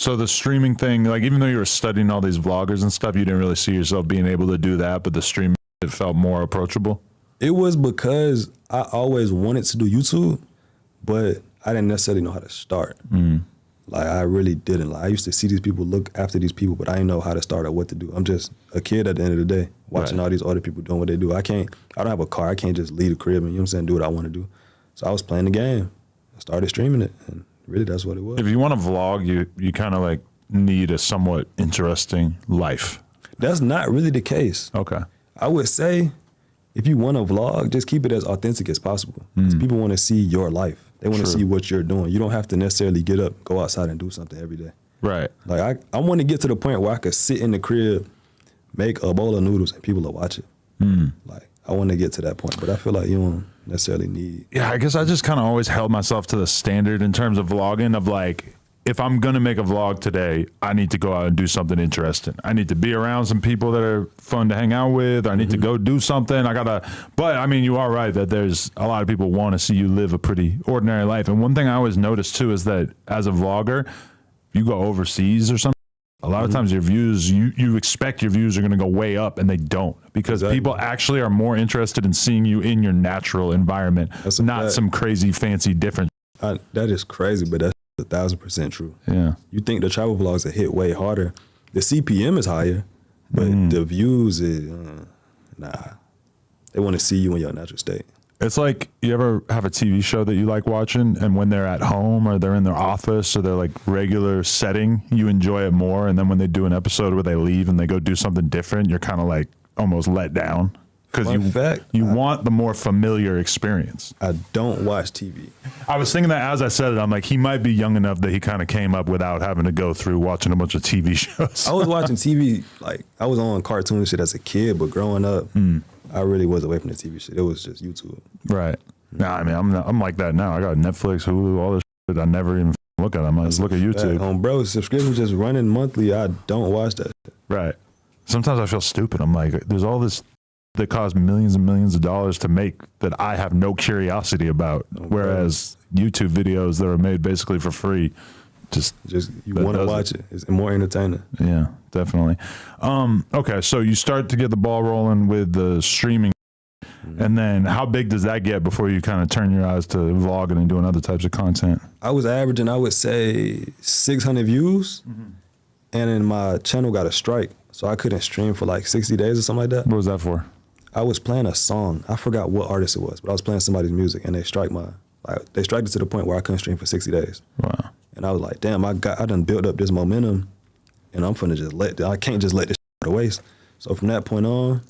So the streaming thing, like even though you were studying all these vloggers and stuff, you didn't really see yourself being able to do that, but the streaming, it felt more approachable? It was because I always wanted to do YouTube, but I didn't necessarily know how to start. Like I really didn't. Like I used to see these people, look after these people, but I didn't know how to start or what to do. I'm just a kid at the end of the day, watching all these other people doing what they do. I don't have a car. I can't just leave the crib and, you know what I'm saying, do what I want to do. So I was playing the game. I started streaming it, and really that's what it was. If you want to vlog, you kind of like need a somewhat interesting life. That's not really the case. Okay. I would say if you want to vlog, just keep it as authentic as possible. Because people want to see your life. They want to see what you're doing. You don't have to necessarily get up, go outside and do something every day. Right. Like I want to get to the point where I could sit in the crib, make a bowl of noodles and people will watch it. Like I want to get to that point, but I feel like you don't necessarily need. Yeah, I guess I just kind of always held myself to the standard in terms of vlogging of like, if I'm going to make a vlog today, I need to go out and do something interesting. I need to be around some people that are fun to hang out with. I need to go do something. But I mean, you are right that there's a lot of people want to see you live a pretty ordinary life. And one thing I always notice too is that as a vlogger, you go overseas or something, a lot of times your views, you expect your views are going to go way up and they don't, because people actually are more interested in seeing you in your natural environment, not some crazy fancy different. That is crazy, but that's 1,000% true. Yeah. You think the travel vlogs are hit way harder. The CPM is higher, but the views is, nah. They want to see you in your natural state. It's like, you ever have a TV show that you like watching, and when they're at home or they're in their office or they're like regular setting, you enjoy it more. And then when they do an episode where they leave and they go do something different, you're kind of like almost let down. Because you want the more familiar experience. I don't watch TV. I was thinking that as I said it, I'm like, he might be young enough that he kind of came up without having to go through watching a bunch of TV shows. I was watching TV, like I was on cartoon shit as a kid, but growing up, I really was away from the TV shit. It was just YouTube. Right. Nah, I mean, I'm like that now. I got Netflix, Hulu, all this shit. I never even look at them. I just look at YouTube. Bro, subscription just running monthly. I don't watch that shit. Right. Sometimes I feel stupid. I'm like, there's all this that cost millions and millions of dollars to make that I have no curiosity about. Whereas YouTube videos that are made basically for free, just you want to watch it. It's more entertaining. Yeah, definitely. Okay, so you start to get the ball rolling with the streaming, and then how big does that get before you kind of turn your eyes to vlogging and doing other types of content? I was averaging, I would say, 600 views, and then my channel got a strike, so I couldn't stream for like 60 days or something like that. What was that for? I was playing a song. I forgot what artist it was, but I was playing somebody's music, and they striked it to the point where I couldn't stream for 60 days. Wow. And I was like, damn, I done built up this momentum, and I'm finna I can't just let this go to waste. So from that point on,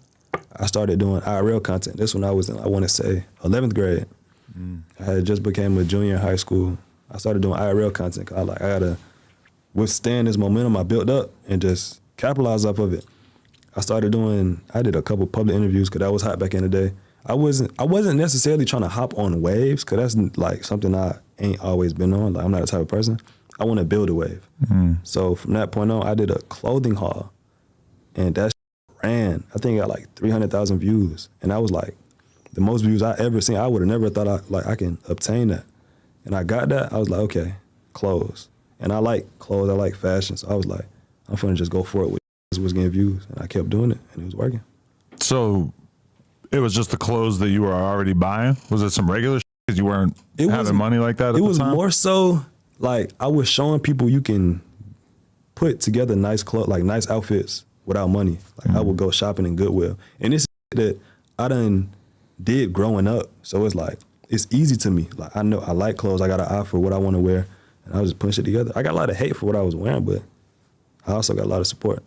I started doing IRL content. This when I was in, I want to say, 11th grade. I had just became a junior in high school. I started doing IRL content, 'cause I gotta withstand this momentum I built up and just capitalize off of it. I did a couple public interviews, because that was hot back in the day. I wasn't necessarily trying to hop on waves, because that's like something I ain't always been on. Like I'm not the type of person. I want to build a wave. So from that point on, I did a clothing haul, and that ran. I think it got like 300,000 views, and that was like the most views I ever seen. I would have never thought I can obtain that, and I got that. I was like, okay, clothes, and I like clothes. I like fashion, so I was like, I'm finna just go for it. Was getting views, and I kept doing it, and it was working. So it was just the clothes that you were already buying? Was it some regular shit because you weren't having money like that at the time? It was more so like I was showing people you can put together nice clothes, like nice outfits without money. Like I would go shopping in Goodwill, and this that I done did growing up, so it's like it's easy to me. Like I know I like clothes. I got an eye for what I want to wear, and I was just putting it together. I got a lot of hate for what I was wearing, but I also got a lot of support.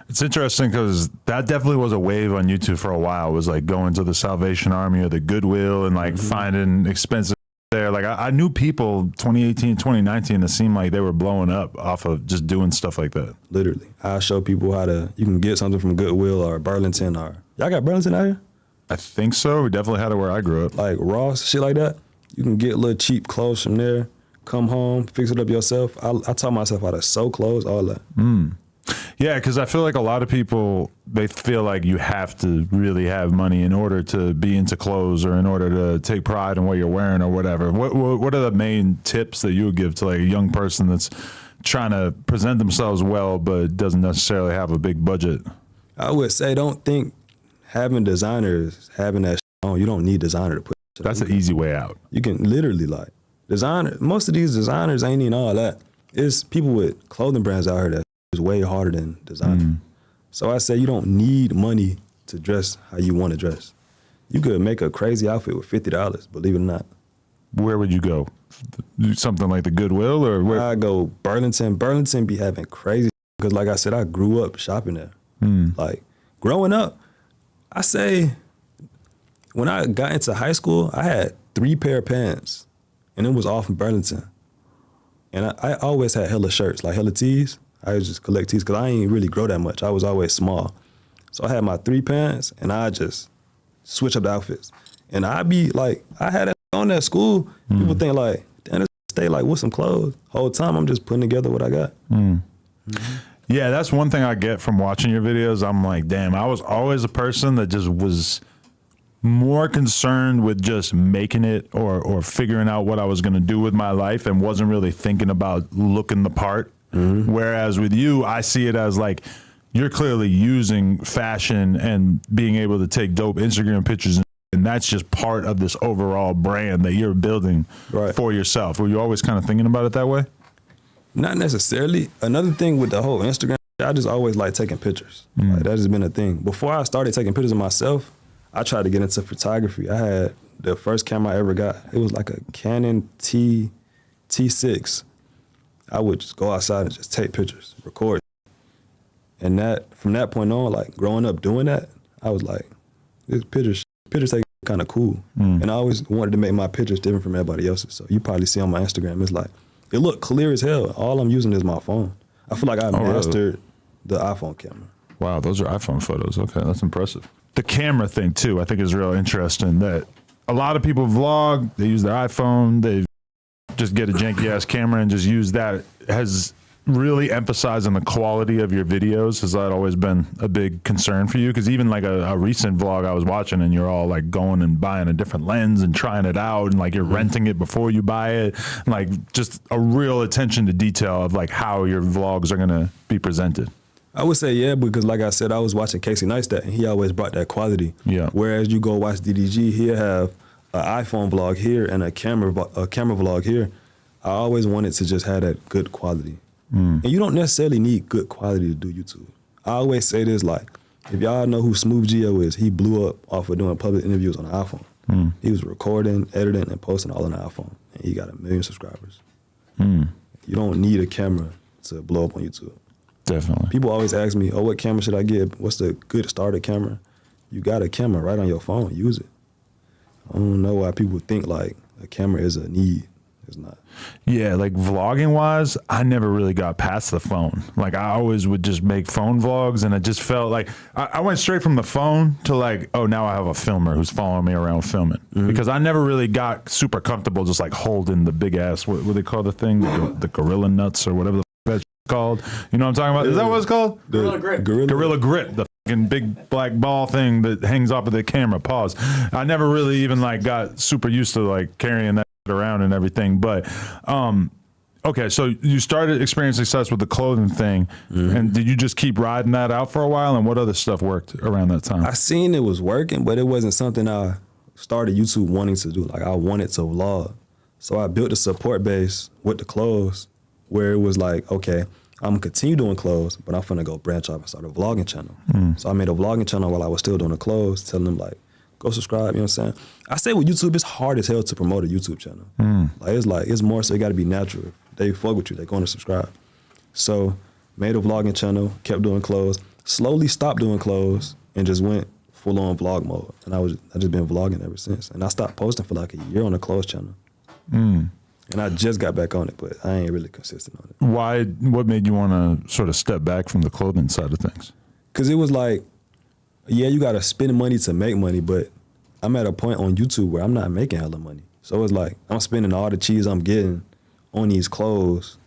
It's interesting because that definitely was a wave on YouTube for a while. It was like going to the Salvation Army or the Goodwill and like finding expensive there. Like I knew people 2018, 2019 that seemed like they were blowing up off of just doing stuff like that. Literally. I show people you can get something from Goodwill or Burlington y'all got Burlington out here? I think so. We definitely had it where I grew up. Like Ross, shit like that. You can get little cheap clothes from there, come home, fix it up yourself. I taught myself how to sew clothes, all that. Yeah, because I feel like a lot of people, they feel like you have to really have money in order to be into clothes or in order to take pride in what you're wearing or whatever. What are the main tips that you would give to like a young person that's trying to present themselves well, but doesn't necessarily have a big budget? I would say don't think having designers, having that on, you don't need designer to put it. That's an easy way out. You can literally like designer. Most of these designers ain't even all that. It's people with clothing brands out here that is way harder than designer. So I say you don't need money to dress how you want to dress. You could make a crazy outfit with $50, believe it or not. Where would you go? Something like the Goodwill or where? I go Burlington. Burlington be having crazy because, like I said, I grew up shopping there. Like growing up, I say when I got into high school, I had 3 pair of pants, and it was all from Burlington. And I always had hella shirts, like hella tees. I would just collect tees because I ain't really grow that much. I was always small. So I had my 3 pants, and I just switch up the outfits. And I be like, I had it on at school. People think like, damn, this stay like with some clothes. Whole time I'm just putting together what I got. Yeah, that's one thing I get from watching your videos. I'm like, damn, I was always a person that just was more concerned with just making it or figuring out what I was going to do with my life and wasn't really thinking about looking the part. Whereas with you, I see it as like you're clearly using fashion and being able to take dope Instagram pictures, and that's just part of this overall brand that you're building for yourself. Were you always kind of thinking about it that way? Not necessarily. Another thing with the whole Instagram, I just always like taking pictures. Like that has been a thing. Before I started taking pictures of myself, I tried to get into photography. I had the first camera I ever got. It was like a Canon T6. I would just go outside and just take pictures, record. And that from that point on, like growing up doing that, I was like, this pictures take kind of cool. And I always wanted to make my pictures different from everybody else's. So you probably see on my Instagram, it's like, it looked clear as hell. All I'm using is my phone. I feel like I mastered the iPhone camera. Wow, those are iPhone photos. Okay, that's impressive. The camera thing too, I think is real interesting that a lot of people vlog, they use their iPhone, they just get a janky ass camera and just use that. Has really emphasizing the quality of your videos. Has that always been a big concern for you? Because even like a recent vlog I was watching and you're all like going and buying a different lens and trying it out and like you're renting it before you buy it. And like just a real attention to detail of like how your vlogs are going to be presented. I would say, yeah, because like I said, I was watching Casey Neistat and he always brought that quality. Yeah. Whereas you go watch DDG, he'll have an iPhone vlog here and a camera vlog here. I always wanted to just have that good quality. And you don't necessarily need good quality to do YouTube. I always say this, like, if y'all know who Smooth Geo is, he blew up off of doing public interviews on the iPhone. He was recording, editing, and posting all on the iPhone. And he got 1 million subscribers. You don't need a camera to blow up on YouTube. Definitely. People always ask me, oh, what camera should I get? What's the good starter camera? You got a camera right on your phone. Use it. I don't know why people think like a camera is a need. It's not. Yeah, like vlogging wise, I never really got past the phone. Like I always would just make phone vlogs and it just felt like I went straight from the phone to like, oh, now I have a filmer who's following me around filming. Because I never really got super comfortable just like holding the big ass, what do they call the thing? The gorilla nuts or whatever the that's called. You know what I'm talking about? Is that what it's called? Gorilla Grip. Gorilla Grip, the fucking big black ball thing that hangs off of the camera. Pause. I never really even like got super used to like carrying that around and everything, but okay, so you started experiencing success with the clothing thing, and did you just keep riding that out for a while, and what other stuff worked around that time? I seen it was working, but it wasn't something I started YouTube wanting to do. Like I wanted to vlog, so I built a support base with the clothes where it was like, okay, I'm gonna continue doing clothes, but I'm finna go branch off and start a vlogging channel. So I made a vlogging channel while I was still doing the clothes, telling them like, go subscribe, you know what I'm saying? I say with YouTube, it's hard as hell to promote a YouTube channel. It's more so it gotta be natural. If they fuck with you, they're gonna subscribe. So made a vlogging channel, kept doing clothes, slowly stopped doing clothes and just went full on vlog mode. And I just been vlogging ever since. And I stopped posting for like a year on the clothes channel. And I just got back on it, but I ain't really consistent on it. Why, what made you wanna sort of step back from the clothing side of things? Cause it was like, yeah, you gotta spend money to make money, but I'm at a point on YouTube where I'm not making hella money. So it's like, I'm spending all the cheese I'm getting on these clothes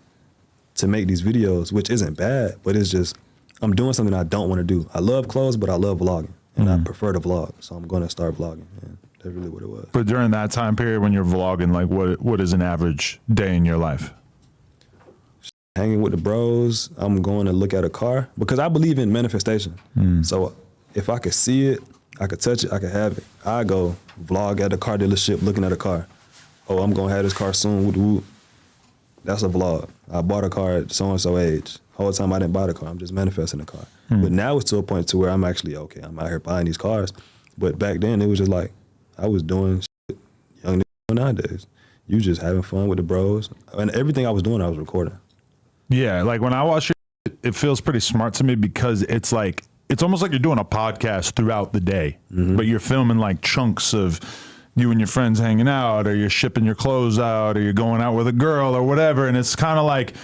to make these videos, which isn't bad, but it's just, I'm doing something I don't wanna do. I love clothes, but I love vlogging, and I prefer to vlog, so I'm gonna start vlogging, and that's really what it was. But during that time period when you're vlogging, like what is an average day in your life? hanging with the bros. I'm going to look at a car because I believe in manifestation. So if I could see it, I could touch it, I could have it. I go vlog at a car dealership looking at a car. Oh, I'm gonna have this car soon. Whoop, whoop. That's a vlog. I bought a car at so-and-so age. Whole time I didn't buy the car. I'm just manifesting the car. But now it's to a point to where I'm actually, okay, I'm out here buying these cars. But back then it was just like, I was doing shit young niggas nowadays. You just having fun with the bros. And everything I was doing, I was recording. Yeah, like when I watch it, it feels pretty smart to me because it's like, it's almost like you're doing a podcast throughout the day, but you're filming like chunks of you and your friends hanging out, or you're shipping your clothes out, or you're going out with a girl or whatever. And it's kind of like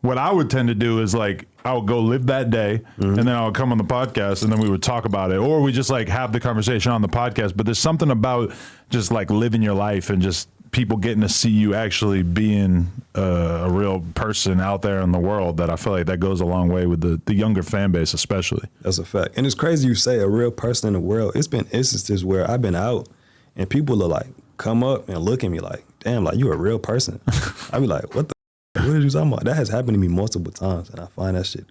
what I would tend to do is like, I would go live that day and then I would come on the podcast and then we would talk about it, or we just like have the conversation on the podcast. But there's something about just like living your life and just people getting to see you actually being a real person out there in the world that I feel like that goes a long way with the younger fan base, especially. That's a fact. And it's crazy you say a real person in the world. It's been instances where I've been out and people are like, come up and look at me like, damn, like you a real person. I be like, what are you talking about? That has happened to me multiple times and I find that shit